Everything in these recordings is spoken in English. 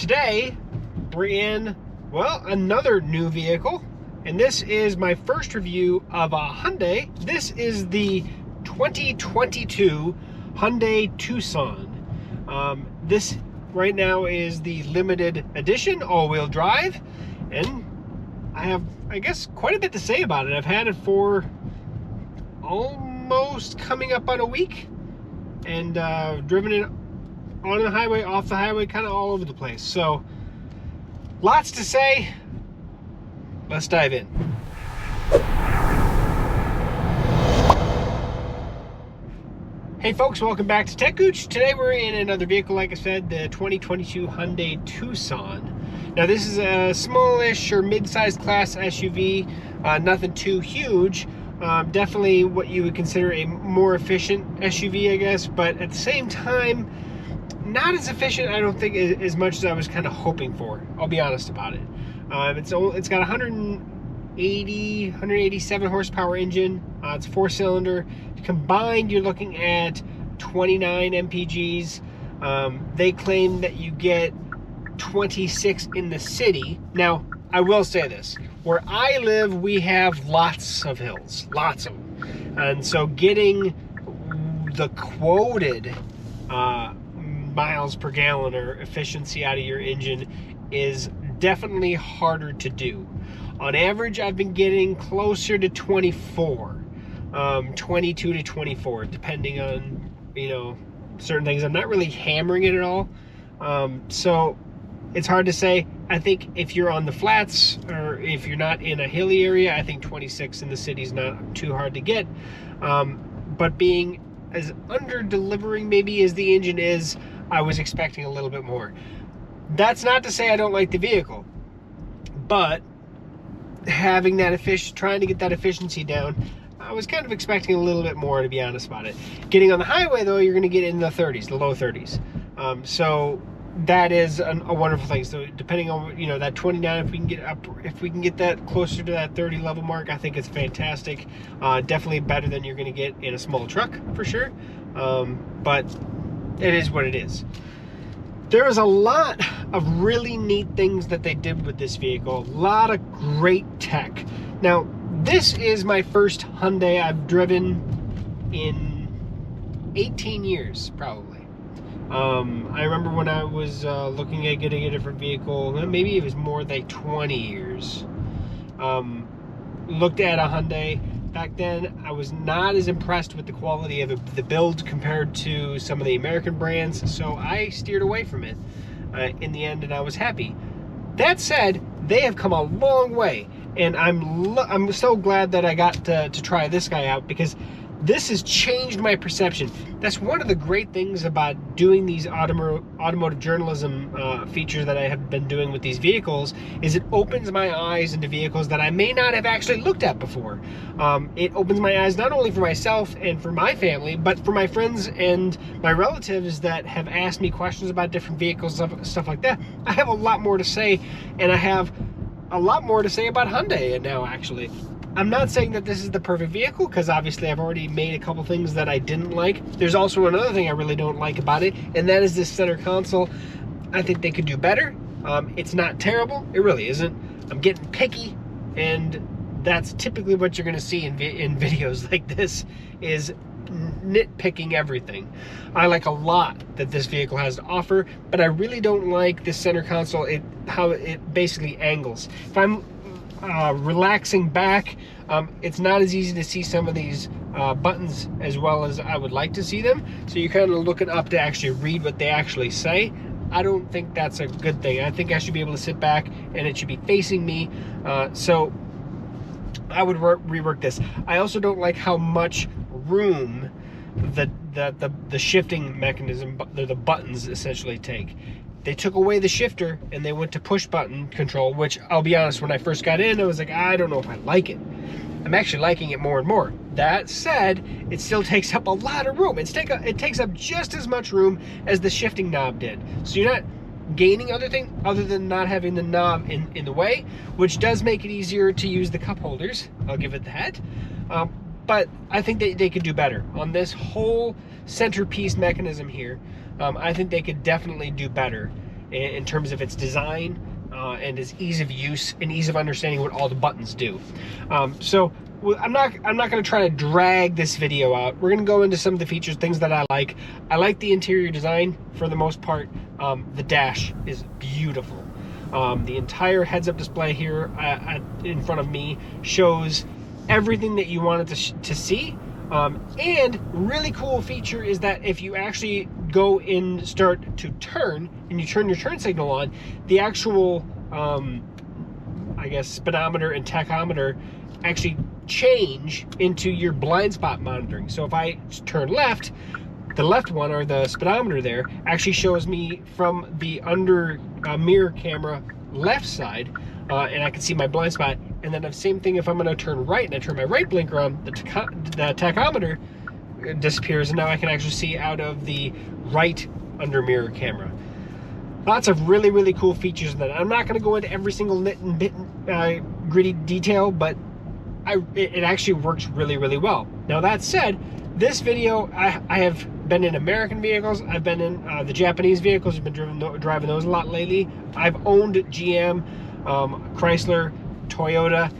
Today we're in, well, another new vehicle, and this is my first review of a Hyundai. This is the 2022 Hyundai Tucson. This right now is the limited edition all-wheel drive, and I have, I guess, quite a bit to say about it. I've had it for almost coming up on a week, and driven it on the highway, off the highway, kind of all over the place. So lots to say. Let's dive in. Hey folks, welcome back to techgooch. Today we're in another vehicle, like I said, the 2022 Hyundai Tucson. Now this is a smallish or mid-sized class SUV, nothing too huge. Definitely what you would consider a more efficient SUV, I guess, but at the same time, not as efficient, I don't think, as much as I was kind of hoping for. I'll be honest about it. It's got 187 horsepower engine. It's 4-cylinder. Combined, you're looking at 29 mpgs. They claim that you get 26 in the city. Now, I will say this. Where I live, we have lots of hills. Lots of them. And so getting the quoted miles per gallon or efficiency out of your engine is definitely harder to do. On average, I've been getting closer to 24, 22 to 24, depending on, certain things. I'm not really hammering it at all. So it's hard to say. I think if you're on the flats or if you're not in a hilly area, I think 26 in the city is not too hard to get. But being as under-delivering maybe as the engine is, I was expecting a little bit more. That's not to say I don't like the vehicle, but having that trying to get that efficiency down, I was kind of expecting a little bit more, to be honest about it. Getting on the highway though, you're going to get in the 30s, the low 30s. So that is a wonderful thing. So depending on that 29, if we can get that closer to that 30 level mark, I think it's fantastic. Definitely better than you're going to get in a small truck for sure. But it is what it is. There is a lot of really neat things that they did with this vehicle. A lot of great tech. Now, this is my first Hyundai I've driven in 18 years, probably. I remember when I was looking at getting a different vehicle, maybe it was more like 20 years. Looked at a Hyundai. Back then, I was not as impressed with the quality of the build compared to some of the American brands, so I steered away from it in the end, and I was happy. That said, they have come a long way, and I'm so glad that I got to try this guy out, because this has changed my perception. That's one of the great things about doing these automotive journalism features that I have been doing with these vehicles, is it opens my eyes into vehicles that I may not have actually looked at before. It opens my eyes not only for myself and for my family, but for my friends and my relatives that have asked me questions about different vehicles, stuff like that. I have a lot more to say, and I have a lot more to say about Hyundai now, actually. I'm not saying that this is the perfect vehicle, because obviously I've already made a couple things that I didn't like. There's also another thing I really don't like about it, and that is this center console. I think they could do better. It's not terrible. It really isn't. I'm getting picky, and that's typically what you're going to see in videos like this, is nitpicking everything. I like a lot that this vehicle has to offer, but I really don't like this center console, how it basically angles. If I'm relaxing back, it's not as easy to see some of these buttons as well as I would like to see them, so you're kind of looking up to actually read what they actually say. I don't think that's a good thing. I think I should be able to sit back and it should be facing me, so I would rework this. I also don't like how much room the shifting mechanism, the buttons essentially take. They took away the shifter and they went to push button control, which I'll be honest, when I first got in, I was like, I don't know if I like it. I'm actually liking it more and more. That said, it still takes up a lot of room. It takes up just as much room as the shifting knob did. So you're not gaining other than not having the knob in the way, which does make it easier to use the cup holders. I'll give it that. But I think they could do better on this whole centerpiece mechanism here. I think they could definitely do better. in terms of its design and its ease of use and ease of understanding what all the buttons do. So I'm not going to try to drag this video out. We're going to go into some of the features, things that I like. I like the interior design for the most part. The dash is beautiful. The entire heads-up display here in front of me shows everything that you wanted to see. And really cool feature is that if you actually go in, start to turn, and you turn your turn signal on, the actual, I guess, speedometer and tachometer actually change into your blind spot monitoring. So if I turn left, the left one, or the speedometer there, actually shows me from the under mirror camera left side, and I can see my blind spot. And then the same thing if I'm going to turn right and I turn my right blinker on, the tachometer disappears, and now I can actually see out of the right under mirror camera. Lots of really, really cool features in that. I'm not going to go into every single nit and bit gritty detail, but it actually works really, really well. Now that said, this video, I have been in American vehicles. I've been in the Japanese vehicles. I've been driving those a lot lately. I've owned GM, Chrysler, Toyota.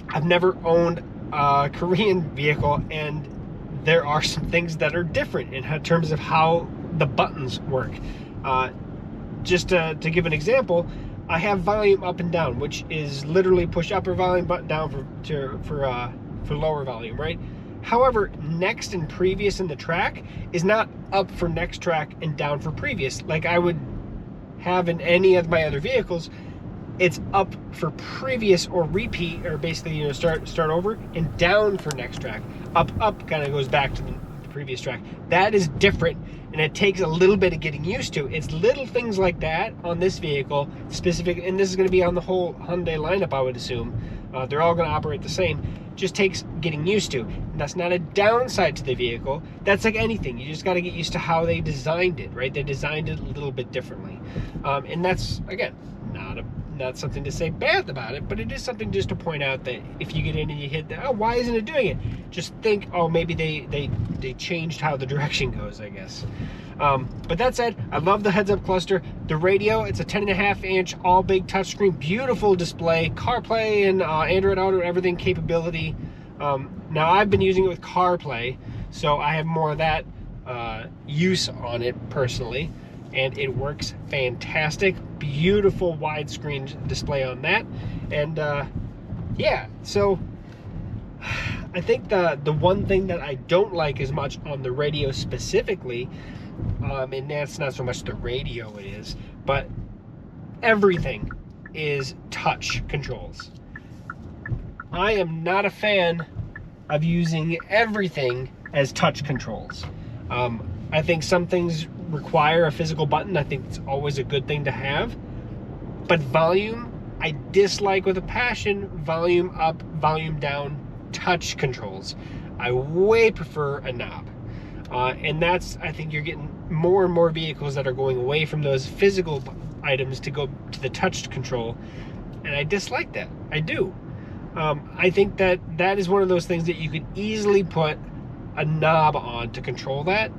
I've never owned a Korean vehicle, and there are some things that are different in terms of how the buttons work. Just to give an example, I have volume up and down, which is literally push upper volume button down for lower volume, right? However, next and previous in the track is not up for next track and down for previous like I would have in any of my other vehicles. It's up for previous or repeat, or basically, you know, start over, and down for next track. Up kind of goes back to the previous track. That is different, and it takes a little bit of getting used to. It's little things like that on this vehicle specific, and this is going to be on the whole Hyundai lineup, I would assume. They're all going to operate the same. Just takes getting used to. And that's not a downside to the vehicle. That's like anything. You just got to get used to how they designed it, right? They designed it a little bit differently, and that's, again, not something to say bad about it, but it is something just to point out that if you get in and you hit that, oh, why isn't it doing it? Just think, oh, maybe they changed how the direction goes, I guess. But that said, I love the heads-up cluster. The radio, it's a 10.5-inch all big touchscreen, beautiful display, CarPlay and Android Auto, everything capability. Now I've been using it with CarPlay, so I have more of that use on it personally, and it works fantastic. Beautiful widescreen display on that. And yeah, so I think the one thing that I don't like as much on the radio specifically, and that's not so much the radio it is, but everything is touch controls. I am not a fan of using everything as touch controls. I think some things require a physical button. I think it's always a good thing to have. But volume, I dislike with a passion. Volume up, volume down, touch controls. I way prefer a knob. And that's, I think you're getting more and more vehicles that are going away from those physical items to go to the touch control. And I dislike that. I do. I think that is one of those things that you could easily put a knob on to control that,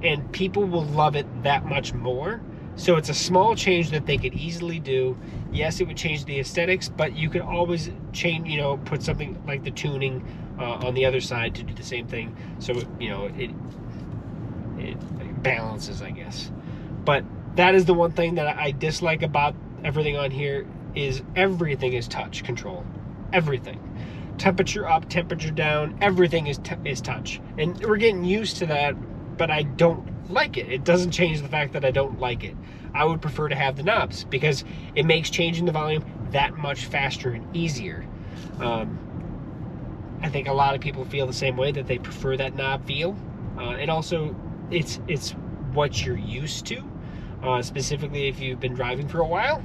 and people will love it that much more. So it's a small change that they could easily do. Yes, it would change the aesthetics, but you could always change, you know, put something like the tuning on the other side to do the same thing. So, you know, it balances, I guess. But that is the one thing that I dislike about everything on here, is everything is touch control. Everything. Temperature up, temperature down, everything is touch. And we're getting used to that, but I don't like it. It doesn't change the fact that I don't like it. I would prefer to have the knobs because it makes changing the volume that much faster and easier. I think a lot of people feel the same way, that they prefer that knob feel. And also, it's what you're used to, specifically if you've been driving for a while.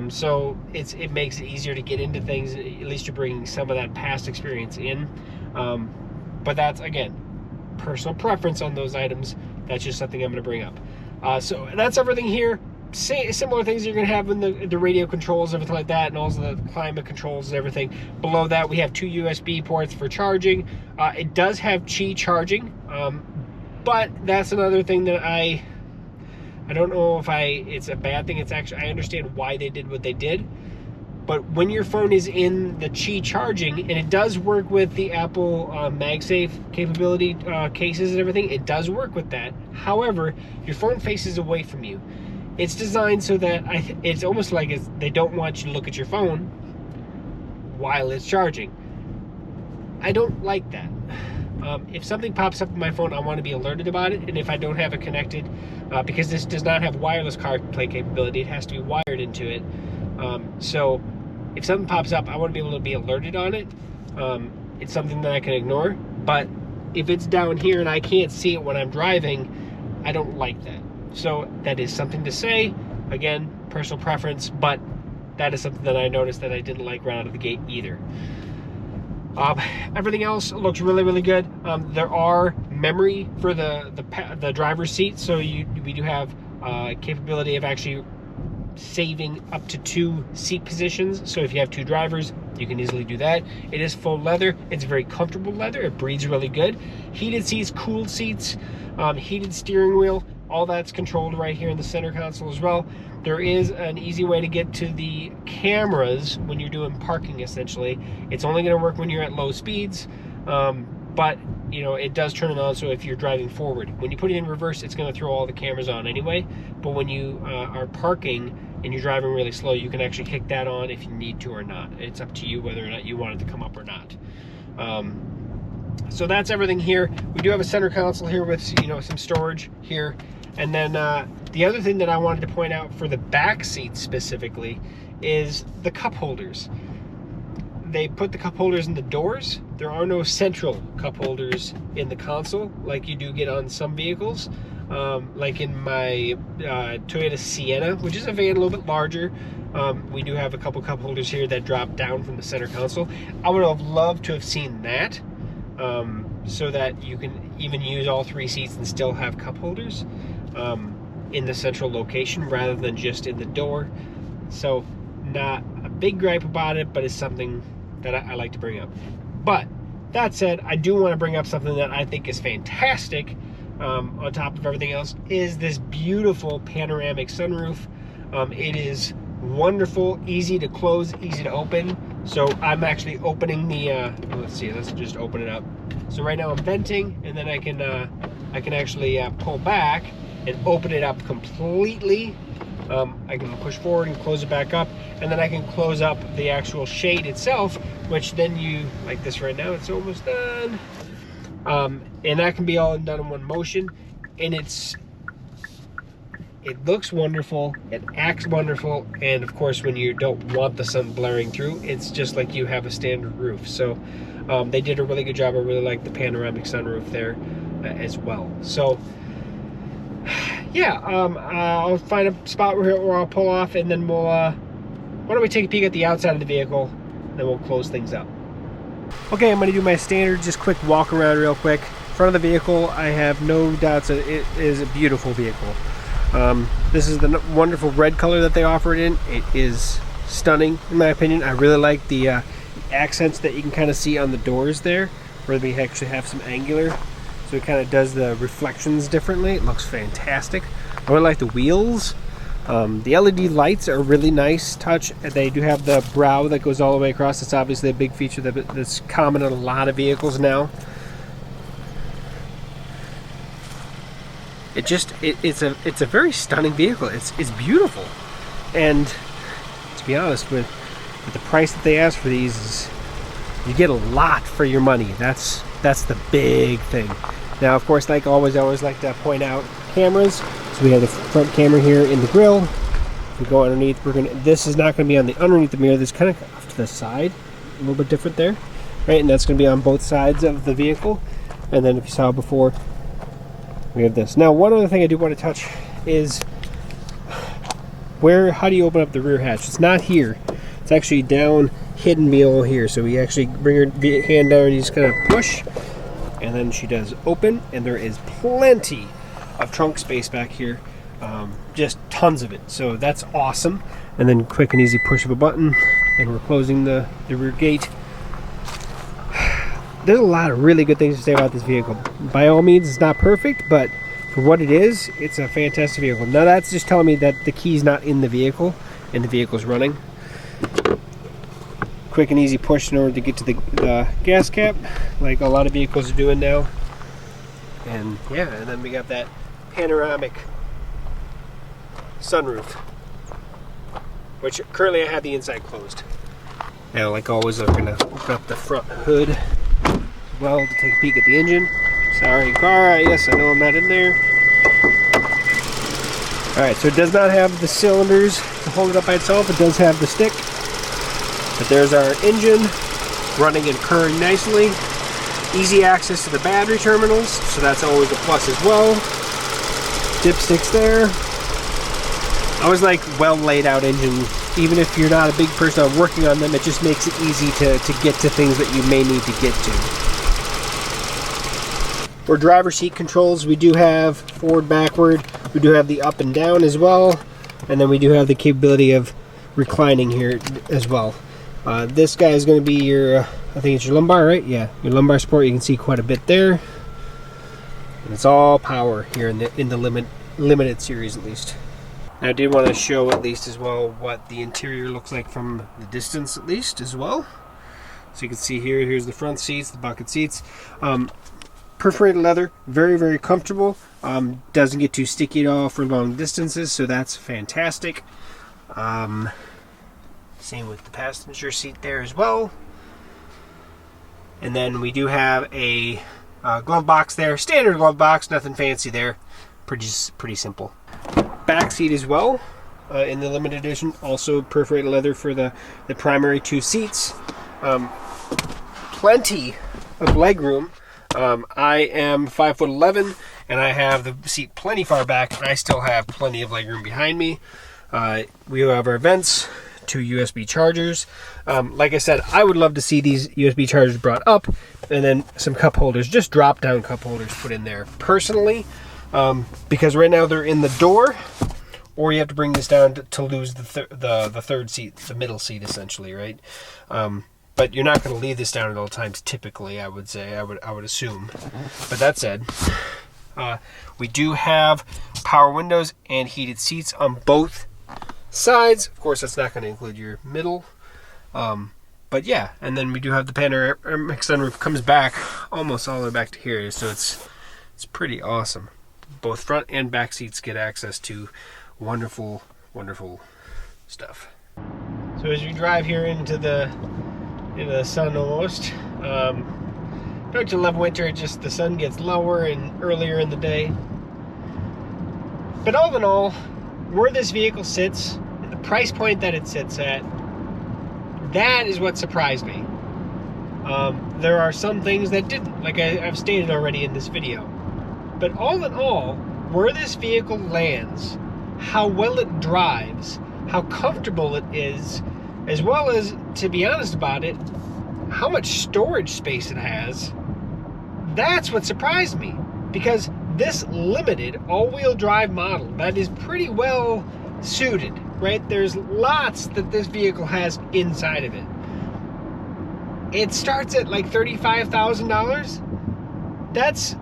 So it makes it easier to get into things. At least you're bringing some of that past experience in. But that's, again, personal preference on those items. That's just something I'm going to bring up. So that's everything here. Similar things you're going to have in the radio controls, everything like that, and also the climate controls and everything. Below that, we have 2 USB ports for charging. It does have Qi charging, but that's another thing that I don't know if it's a bad thing. It's actually, I understand why they did what they did. But when your phone is in the Qi charging, and it does work with the Apple MagSafe capability cases and everything, it does work with that. However, your phone faces away from you. It's designed so that it's almost like they don't want you to look at your phone while it's charging. I don't like that. If something pops up on my phone, I want to be alerted about it. And if I don't have it connected, because this does not have wireless CarPlay capability, it has to be wired into it. So if something pops up, I want to be able to be alerted on it. It's something that I can ignore. But if it's down here and I can't see it when I'm driving, I don't like that. So that is something to say. Again, personal preference, but that is something that I noticed that I didn't like right out of the gate either. Everything else looks really, really good. There are memory for the driver's seat, so we do have capability of actually saving up to 2 seat positions. So if you have 2 drivers, you can easily do that. It is full leather. It's very comfortable leather. It breathes really good. Heated seats, cooled seats, heated steering wheel. All that's controlled right here in the center console as well. There is an easy way to get to the cameras when you're doing parking, essentially. It's only going to work when you're at low speeds, but you know, it does turn it on, so if you're driving forward. When you put it in reverse, it's going to throw all the cameras on anyway, but when you are parking and you're driving really slow, you can actually kick that on if you need to or not. It's up to you whether or not you want it to come up or not. So that's everything here. We do have a center console here with, you know, some storage here. And then the other thing that I wanted to point out for the back seats specifically is the cup holders. They put the cup holders in the doors. There are no central cup holders in the console like you do get on some vehicles. Like in my Toyota Sienna, which is a van a little bit larger, we do have a couple cup holders here that drop down from the center console. I would have loved to have seen that, so that you can even use all 3 seats and still have cup holders in the central location rather than just in the door. So not a big gripe about it, but it's something that I like to bring up. But that said, I do want to bring up something that I think is fantastic, on top of everything else, is this beautiful panoramic sunroof. It is wonderful, easy to close, easy to open. So I'm actually opening the let's see, let's just open it up. So right now I'm venting, and then I can actually pull back and open it up completely. I can push forward and close it back up, and then I can close up the actual shade itself, which then you, like this right now, it's almost done. And that can be all done in one motion, and it looks wonderful, it acts wonderful, and of course when you don't want the sun blaring through, it's just like you have a standard roof. So they did a really good job. I really like the panoramic sunroof there as well. So yeah, I'll find a spot where I'll pull off, and then we'll why don't we take a peek at the outside of the vehicle, and then we'll close things up. Okay, I'm going to do my standard just quick walk around real quick. Front of the vehicle, I have no doubts that it is a beautiful vehicle. This is the wonderful red color that they offer it in. It is stunning in my opinion. I really like the accents that you can kind of see on the doors there, where we actually have some angular, so it kind of does the reflections differently. It looks fantastic. I really like the wheels. The LED lights are a really nice touch. They do have the brow that goes all the way across. It's obviously a big feature that's common in a lot of vehicles now. It's a very stunning vehicle. It's beautiful, and to be honest, with the price that they ask for these, is you get a lot for your money. That's the big thing. Now, of course, like always, I always like to point out cameras. So we have the front camera here in the grill. If we go underneath, this is not going to be on the underneath the mirror. This kind of off to the side, a little bit different there, right? And that's going to be on both sides of the vehicle. And then, if you saw before, we have this. Now, one other thing I do want to touch is how do you open up the rear hatch? It's not here. It's actually down, hidden below here. So we actually bring her hand down and you just kind of push, and then she does open, and there is plenty of trunk space back here, just tons of it. So that's awesome. And then quick and easy push of a button, and we're closing the rear gate. There's a lot of really good things to say about this vehicle. By all means, it's not perfect, but For what it is, it's a fantastic vehicle. Now that's just telling me that the key's not in the vehicle and the vehicle's running. Quick and easy push in order to get to the gas cap, like a lot of vehicles are doing now. And yeah, and then we got that panoramic sunroof, which currently I have the inside closed. Now, like always, I'm gonna open up the front hood as well to take a peek at the engine. Sorry, car. Yes, I know I'm not in there. Alright, so it does not have the cylinders to hold it up by itself. It does have the stick. But there's our engine running and purring nicely. Easy access to the battery terminals, so that's always a plus as well. Dipsticks there. Always like well laid out engine. Even if you're not a big person on working on them, it just makes it easy to get to things that you may need to get to. For driver seat controls, we do have forward, backward. We do have the up and down as well. And then we do have the capability of reclining here as well. This guy is going to be your, I think it's your lumbar, right? Yeah, your lumbar support. You can see quite a bit there. And it's all power here in the limited series, at least. Now, I did want to show at least as well what the interior looks like from the distance, at least as well. So you can see here's the front seats, the bucket seats. Perforated leather, very, very comfortable. Doesn't get too sticky at all for long distances, so that's fantastic. Same with the passenger seat there as well. And then we do have a glove box there. Standard glove box, nothing fancy there. Pretty simple. Back seat as well, in the limited edition. Also perforated leather for the primary two seats. Plenty of leg room. I am 5'11", and I have the seat plenty far back, and I still have plenty of leg room behind me. We have our vents, 2 USB chargers. Like I said, I would love to see these USB chargers brought up, and then some cup holders, just drop down cup holders put in there. Personally, because right now they're in the door, or you have to bring this down to lose the third seat, the middle seat essentially, right? But you're not going to leave this down at all times typically, I would say, I would assume. But that said, we do have power windows and heated seats on both sides. Of course, that's not going to include your middle. But yeah, and then we do have the panoramic sunroof, comes back almost all the way back to here, so it's pretty awesome. Both front and back seats get access to wonderful, wonderful stuff. So as you drive here into the sun almost, don't you love winter? Just the sun gets lower and earlier in the day. But all in all, where this vehicle sits, the price point that it sits at, that is what surprised me. There are some things that didn't, like I've stated already in this video. But all in all, where this vehicle lands, how well it drives, how comfortable it is, as well as, to be honest about it, how much storage space it has, that's what surprised me. Because this limited all-wheel drive model that is pretty well suited, right? There's lots that this vehicle has inside of it. It starts at like $35,000. That's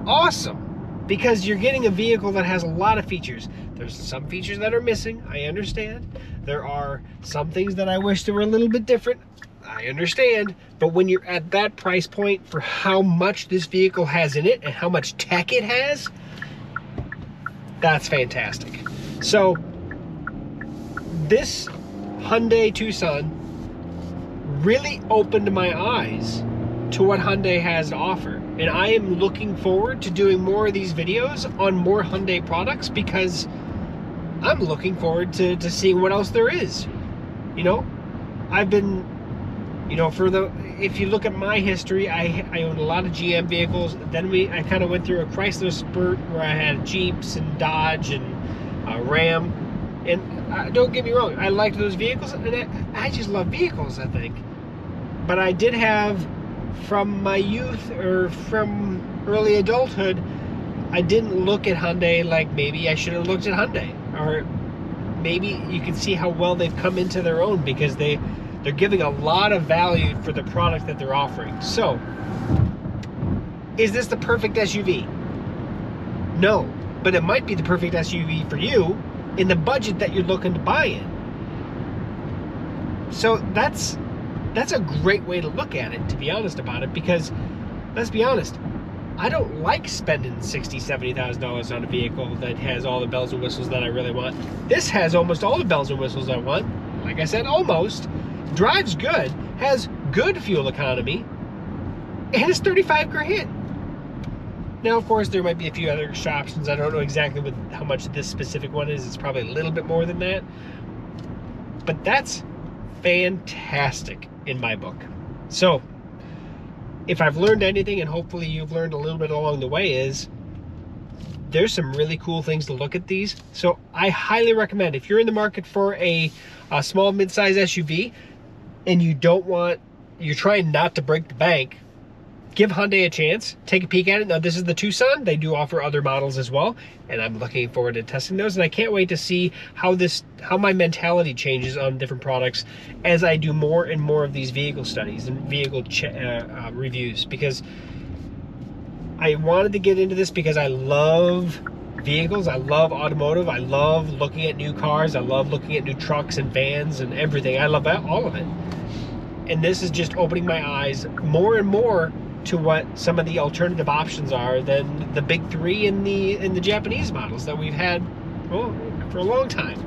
awesome, because you're getting a vehicle that has a lot of features. There's some features that are missing, I understand. There are some things that I wish that were a little bit different, I understand. But when you're at that price point for how much this vehicle has in it and how much tech it has, that's fantastic. So this Hyundai Tucson really opened my eyes to what Hyundai has to offer. And I am looking forward to doing more of these videos on more Hyundai products, because I'm looking forward to seeing what else there is. You know, I've been, you know, if you look at my history, I owned a lot of GM vehicles. Then I kind of went through a Chrysler spurt where I had Jeeps and Dodge and Ram. And don't get me wrong, I liked those vehicles, and I just love vehicles, I think. But I did have, from my youth or from early adulthood, I didn't look at Hyundai like maybe I should have looked at Hyundai. Or maybe you can see how well they've come into their own, because they're giving a lot of value for the product that they're offering. So, is this the perfect SUV? No, but it might be the perfect SUV for you in the budget that you're looking to buy in. So that's a great way to look at it, to be honest about it, because let's be honest, I don't like spending $60,000, $70,000 on a vehicle that has all the bells and whistles that I really want. This has almost all the bells and whistles I want. Like I said, almost. Drives good, has good fuel economy, and it's $35,000. Now, of course, there might be a few other extra options. I don't know exactly how much this specific one is. It's probably a little bit more than that. But that's fantastic in my book. So, if I've learned anything, and hopefully you've learned a little bit along the way, is there's some really cool things to look at these. So I highly recommend, if you're in the market for a small mid-size SUV and you're trying not to break the bank, give Hyundai a chance. Take a peek at it. Now, this is the Tucson. They do offer other models as well, and I'm looking forward to testing those. And I can't wait to see how my mentality changes on different products as I do more and more of these vehicle studies and vehicle reviews, because I wanted to get into this because I love vehicles. I love automotive. I love looking at new cars. I love looking at new trucks and vans and everything. I love all of it. And this is just opening my eyes more and more to what some of the alternative options are than the big three in the Japanese models that we've had, well, for a long time.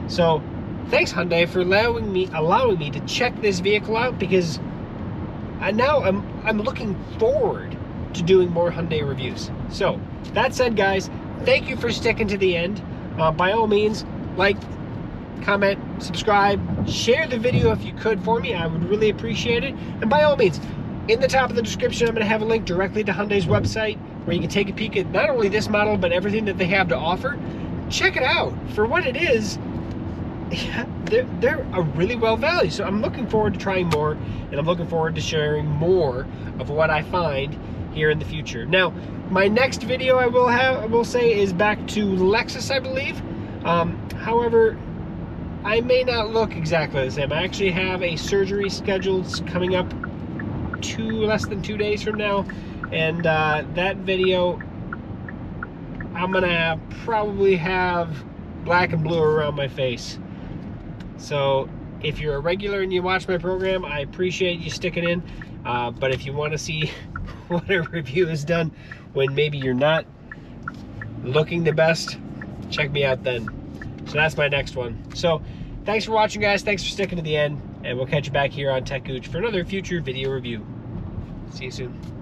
So thanks, Hyundai, for allowing me to check this vehicle out, because now I'm looking forward to doing more Hyundai reviews. So that said, guys, thank you for sticking to the end. By all means, like, comment, subscribe, share the video if you could for me. I would really appreciate it. And by all means, in the top of the description, I'm going to have a link directly to Hyundai's website where you can take a peek at not only this model, but everything that they have to offer. Check it out for what it is. Yeah, they're a really well valued. So I'm looking forward to trying more, and I'm looking forward to sharing more of what I find here in the future. Now, my next video I will say is back to Lexus, I believe. However, I may not look exactly the same. I actually have a surgery scheduled coming up less than 2 days from now, and that video I'm gonna probably have black and blue around my face. So if you're a regular and you watch my program, I appreciate you sticking in, but if you want to see what a review is done when maybe you're not looking the best, check me out then. So that's my next one. So thanks for watching, guys. Thanks for sticking to the end, and we'll catch you back here on Techgooch for another future video review. See you soon.